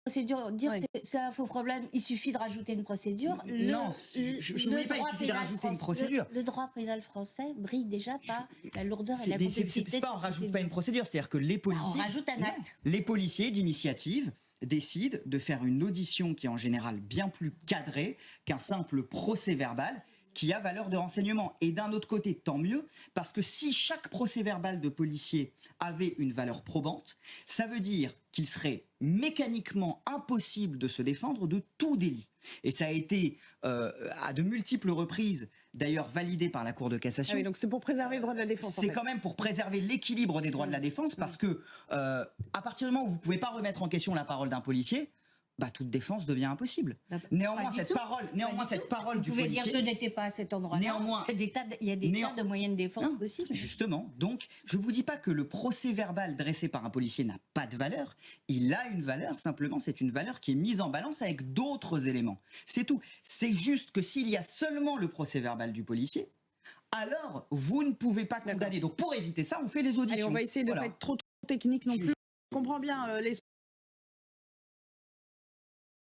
procédure, dire c'est un faux problème, il suffit de rajouter une procédure. Non, je ne dis pas qu'il suffit de rajouter une procédure. Le droit pénal français brille déjà par la lourdeur et la complexité. C'est pas, on rajoute pas une procédure, c'est-à-dire que les policiers, on rajoute un acte. Les policiers d'initiative décident de faire une audition qui est en général bien plus cadrée qu'un simple procès-verbal qui a valeur de renseignement. Et d'un autre côté, tant mieux, parce que si chaque procès-verbal de policier avait une valeur probante, ça veut dire qu'il serait mécaniquement impossible de se défendre de tout délit. Et ça a été à de multiples reprises d'ailleurs validé par la Cour de cassation. Ah oui, donc c'est pour préserver le droit de la défense. C'est quand même pour préserver l'équilibre des droits de la défense, parce que à partir du moment où vous ne pouvez pas remettre en question la parole d'un policier, bah, toute défense devient impossible. Néanmoins, cette parole du policier... Vous pouvez dire je n'étais pas à cet endroit-là. Néanmoins, il y a des tas de moyens de défense possibles. Justement, donc je ne vous dis pas que le procès-verbal dressé par un policier n'a pas de valeur. Il a une valeur, simplement c'est une valeur qui est mise en balance avec d'autres éléments. C'est tout. C'est juste que s'il y a seulement le procès-verbal du policier, alors vous ne pouvez pas condamner. Donc pour éviter ça, on fait les auditions. Allez, on va essayer de ne pas être trop technique non plus. Je comprends bien l'esprit.